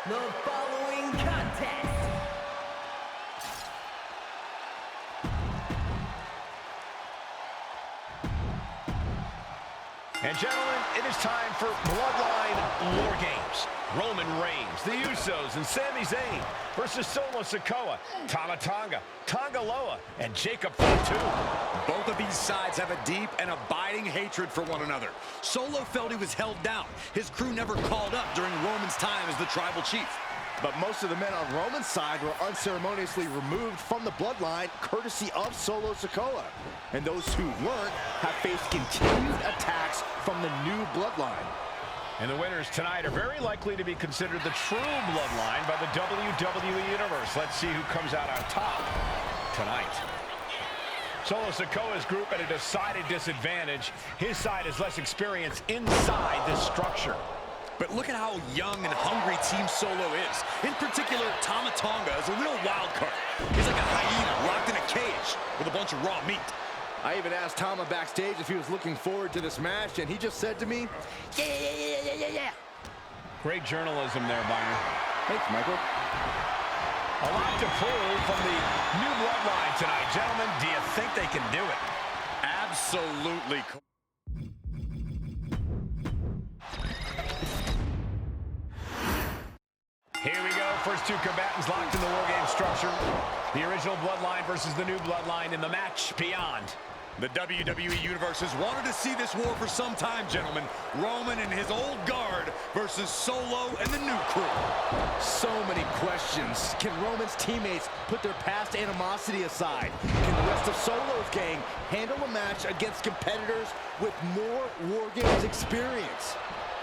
The following contest. And gentlemen, it is time for Bloodline WarGames. Roman Reigns, the Usos, and Sami Zayn versus Solo Sikoa, Tama Tonga, Tonga Loa, and Jacob Fatu. Both of these sides have a deep and abiding hatred for one another. Solo felt he was held down. His crew never called up during Roman's time as the tribal chief. But most of the men on Roman's side were unceremoniously removed from the bloodline, courtesy of Solo Sikoa. And those who weren't have faced continued attacks from the new bloodline. And the winners tonight are very likely to be considered the true bloodline by the WWE Universe. Let's see who comes out on top tonight. Solo Sikoa's group at a decided disadvantage. His side has less experience inside this structure. But look at how young and hungry Team Solo is. In particular, Tama Tonga is a real wild card. He's like a hyena locked in a cage with a bunch of raw meat. I even asked Tama backstage if he was looking forward to this match, and he just said to me, yeah. Great journalism there, Byron. Thanks, Michael. A lot to prove from the new bloodline tonight. Gentlemen, do you think they can do it? Absolutely. Here we go. First two combatants locked in the WarGames structure. The original bloodline versus the new bloodline in the match beyond. The WWE Universe has wanted to see this war for some time, gentlemen. Roman and his old guard versus Solo and the new crew. So many questions. Can Roman's teammates put their past animosity aside? Can the rest of Solo's gang handle a match against competitors with more WarGames experience?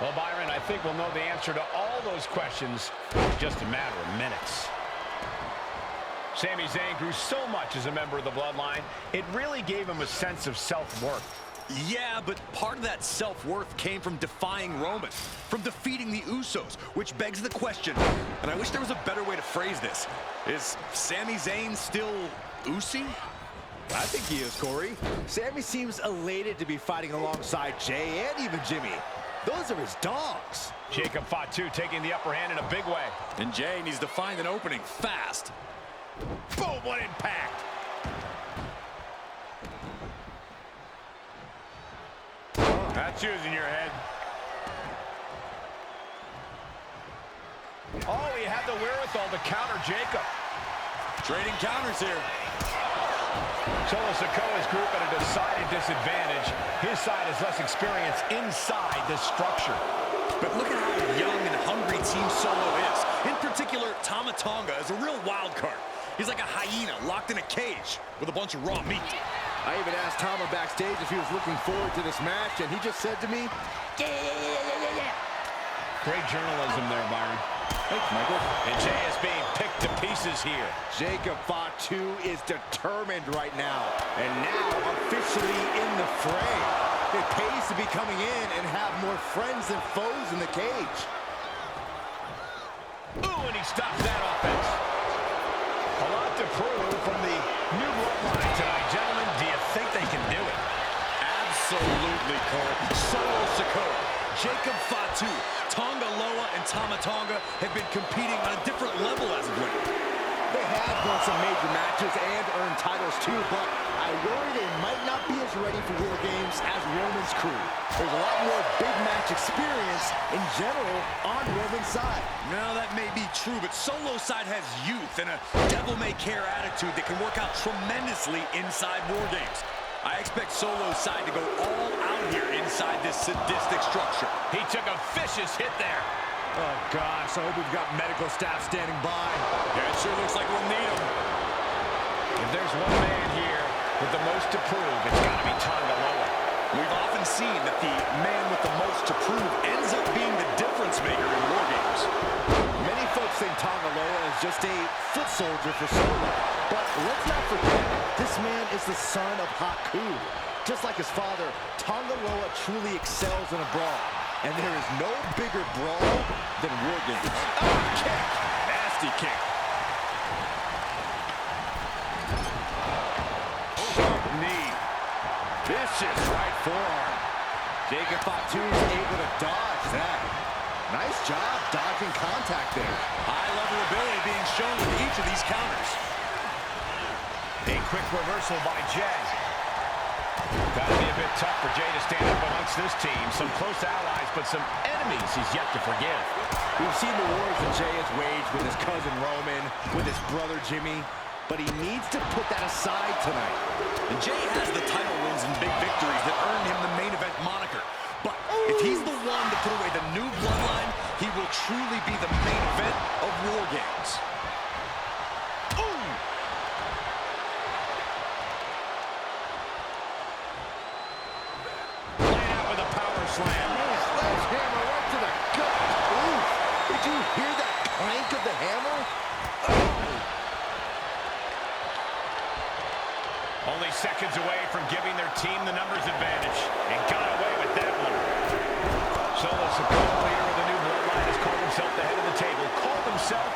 Well, Byron, I think we'll know the answer to all those questions in just a matter of minutes. Sami Zayn grew so much as a member of the bloodline, it really gave him a sense of self-worth. Yeah, but part of that self-worth came from defying Roman, from defeating the Usos, which begs the question, and I wish there was a better way to phrase this. Is Sami Zayn still Usi? I think he is, Corey. Sami seems elated to be fighting alongside Jay and even Jimmy. Those are his dogs. Jacob Fatu taking the upper hand in a big way. And Jay needs to find an opening fast. Boom, what impact. That's using your head. Oh, he had the wherewithal to counter Jacob. Trading counters here. Solo Sikoa's group at a decided disadvantage. His side has less experience inside this structure. But look at how young and hungry Team Solo is. In particular, Tama Tonga is a real wild card. He's like a hyena locked in a cage with a bunch of raw meat. I even asked Tama backstage if he was looking forward to this match, and he just said to me, yeah. Great journalism there, Byron. Thanks, Michael. And Jay is being picked to pieces here. Jacob Fatu is determined right now, and now officially in the fray. It pays to be coming in and have more friends than foes in the cage. Ooh, and he stops that offense. A lot to prove from the new bloodline tonight. Gentlemen, do you think they can do it? Absolutely, Cole. Solo Sikoa, Jacob Fatu, Tonga Loa, and Tama Tonga have been competing on a different level as of late. They have won some major matches and earned titles too, but I worry they might not be as ready for WarGames as Roman's crew. There's a lot more big match experience in general on Roman's side. Now that may be true, but Solo's side has youth and a devil-may-care attitude that can work out tremendously inside WarGames. I expect Solo's side to go all out here inside this sadistic structure. He took a vicious hit there. Oh, gosh, I hope we've got medical staff standing by. Yeah, it sure looks like we'll need them. If there's one man here with the most to prove, it's got to be Tonga Loa. We've often seen that the man with the most to prove ends up being the difference maker in WarGames. Many folks think Tonga Loa is just a foot soldier for Solo. But let's not forget, this man is the son of Haku. Just like his father, Tonga Loa truly excels in a brawl. And there is no bigger brawl than WarGames. Oh, kick! Nasty kick. Sharp knee. Vicious right forearm. Jacob Fatu is able to dodge that. Nice job dodging contact there. High-level ability being shown with each of these counters. A quick reversal by Jay. Gotta be a bit tough for Jay to stand up amongst this team. Some close allies, but some enemies he's yet to forgive. We've seen the wars that Jay has waged with his cousin Roman, with his brother Jimmy, but he needs to put that aside tonight. And Jay has the title wins and big victories that earned him the main event moniker. But if he's the one to put away the new bloodline, he will truly be the main event of WarGames. Laying out with a power slam. Sledgehammer right to the gut. Ooh, did you hear that clank of the hammer? Only seconds away from giving their team the numbers advantage. And got away with that one. Solo Sikoa, leader of the new bloodline, has called himself the head of the table. Called himself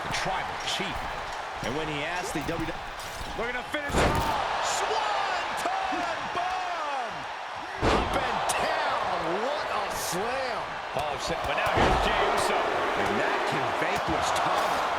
the tribal chief. And when he asked the WWE... Looking to finish it off. Swanton bomb! Up and down. What a slam. Oh, but now here's Jey Uso. And that can vanquish Tommy.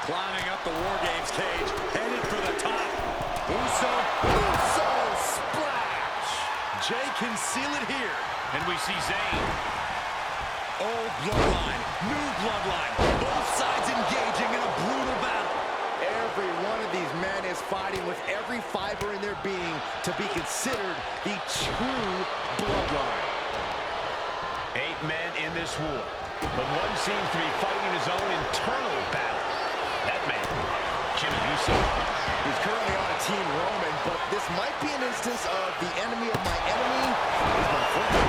Climbing up the WarGames cage, headed for the top. Uso splash. Jay can seal it here. And we see Zayn. Old bloodline, new bloodline. Both sides engaging in a brutal battle. Every one of these men is fighting with every fiber in their being to be considered the true bloodline. 8 men in this war, but one seems to be fighting his own internal battle. That man, Jimmy Uso. He's currently on a Team Roman, but this might be an instance of the enemy of my enemy is my friend.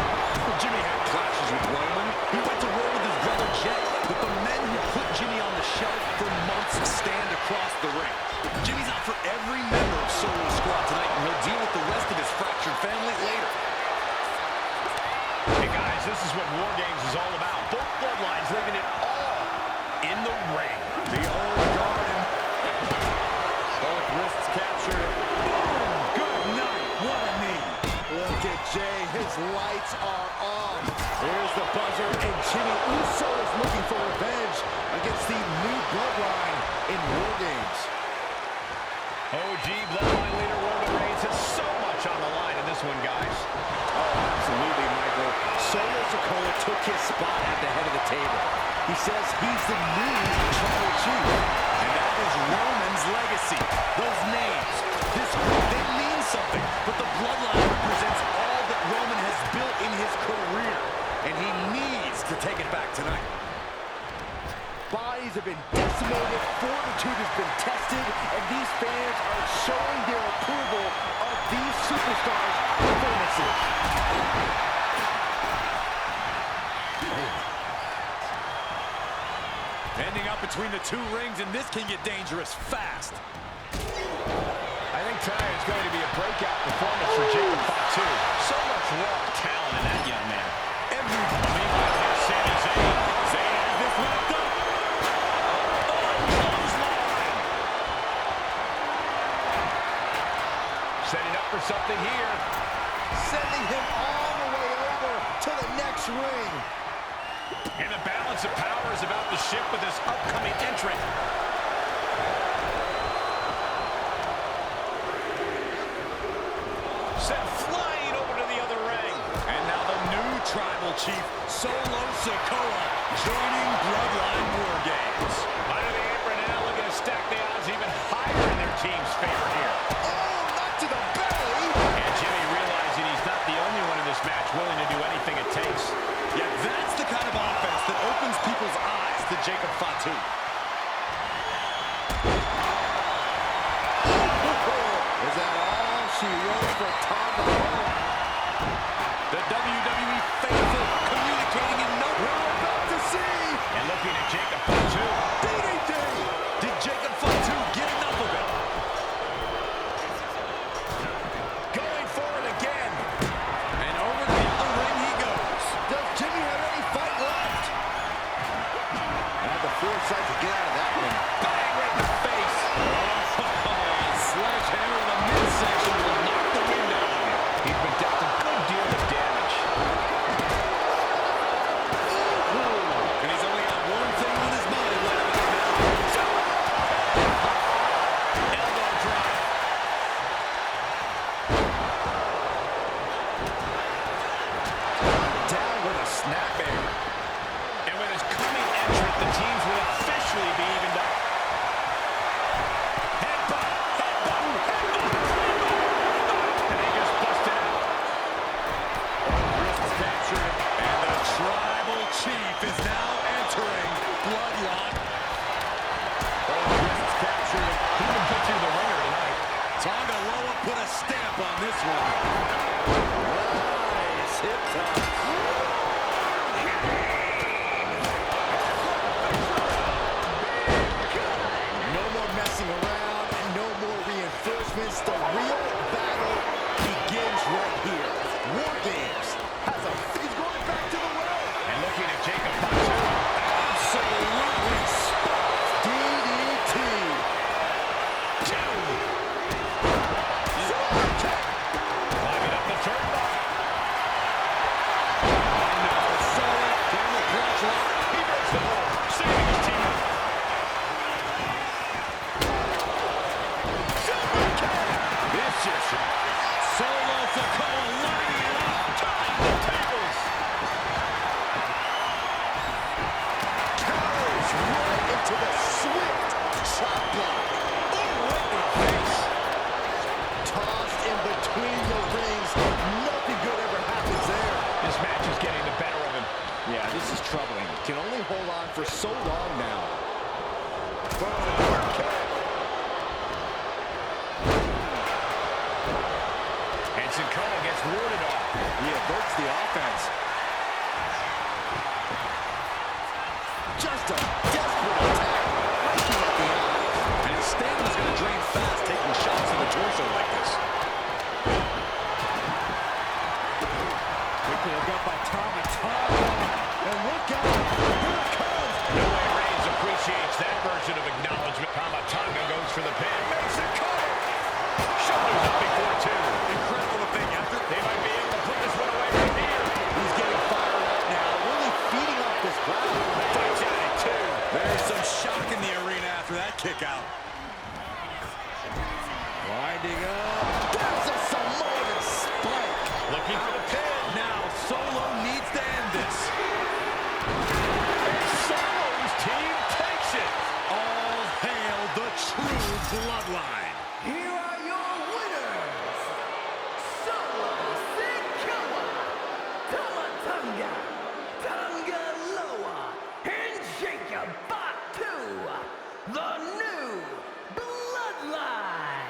Jimmy had clashes with Roman. He went to war with his brother Jay, but the men who put Jimmy on the shelf for months stand across the ring. Jimmy's out for every member of Solo Squad tonight, and he'll deal with the rest of his fractured family later. Hey guys, this is what WarGames is all about. Both bloodlines leaving it all in the ring. The old garden. Both wrists captured. Boom! Good night. What a knee. Look at Jay. His lights are off. Here's the buzzer, and Jimmy Uso is looking for revenge against the new bloodline in WarGames. OG bloodline leader Roman Reigns has so much on the line in this one, guys. Oh, absolutely, Michael. Solo Sikoa took his spot at the head of the table. He says he's the new tribal chief. And that's is Roman's legacy. Those names, this group, they mean something. But the bloodline represents all that Roman has built in his career. And he needs to take it back tonight. Bodies have been decimated, fortitude has been tested, and these fans are showing their approval of these superstars' performances. Ending up between the two rings, and this can get dangerous fast. I think tonight is going to be a breakout performance for Jacob Fatu. So much raw talent in that young man. Everybody has Sami Zayn. Zayn has this wrapped up. Setting up for something here. Sending him all the way over to the next ring. And the balance of power is about to shift with this upcoming entrant. Sent flying over to the other ring. And now the new tribal chief, Solo Sikoa, joining Bloodline WarGames. Under the apron now, looking to stack the odds even higher in their team's favor here. To the belly. And Jimmy realizing he's not the only one in this match willing to do anything it takes. Yeah, that's the kind of offense that opens people's eyes to Jacob Fatu. Is that all she wrote for Tonga? The WWE faithful communicating in no We're about to see. And looking at Jacob Fatu. DDT. Did Jacob Fatu get enough of it? Going for it again. And over to the other ring he goes. Does Jimmy have any fight left? Had the foresight to get out of that one. Bang right in the face. Sledgehammer in the midsection will knock the wind out of him. He's been dealt a good deal of damage. And he's only got one thing on his mind right about now. Elbow drop. Down with a snapmare. And with his coming entrant, the teams will officially be evened up. Headbutt, headbutt, headbutt. And he just busted out. Wrists captured. And the tribal chief is now entering Bloodline. Wrists captured. He can put through the ringer tonight. Tonga Loa put a stamp on this one. Nice hip toss. No more messing around and no more reinforcements. The real battle begins right here. WarGames has he's going back to the well. And looking at Jacob Fatu. Absolutely spot. DDT. Climbing up the turnbuckle. Camel clutch lock. He breaks the hold, saving his teammate. Vicious. Solo Sikoa lining it up. Tying the tables. Goes right into the swift chop block. Right in the face. Tossed in between the rings. Nothing good ever happens there. This match is getting the better of him. Yeah, this is troubling. Can only hold on for so long now. And Sikoa gets warded off. He averts the offense. Just a desperate attack. Breaking at the eyes. And his stamina's going to drain fast, taking shots in the torso like this. Quickly hooked up by Tonga. And look out. Here it comes. No way Reigns appreciates that version of acknowledgement. Tonga goes for the pin. Makes a cover. Shoulders up before two. Incredible to think after. They might be able to put this one away right here. He's getting fired up now. Really feeding off this crowd. Fights at it too. There's some shock in the arena after that kick out. Winding up. There's a Samoan spike. Looking for the pin. Now Solo needs to end this. And Solo's team takes it. All hail the the new Bloodline.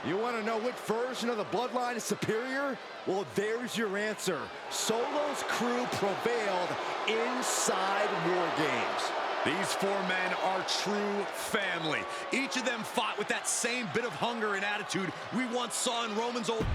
You want to know which version of the Bloodline is superior? Well, there's your answer. Solo's crew prevailed inside WarGames. These four men are true family. Each of them fought with that same bit of hunger and attitude we once saw in Roman's old...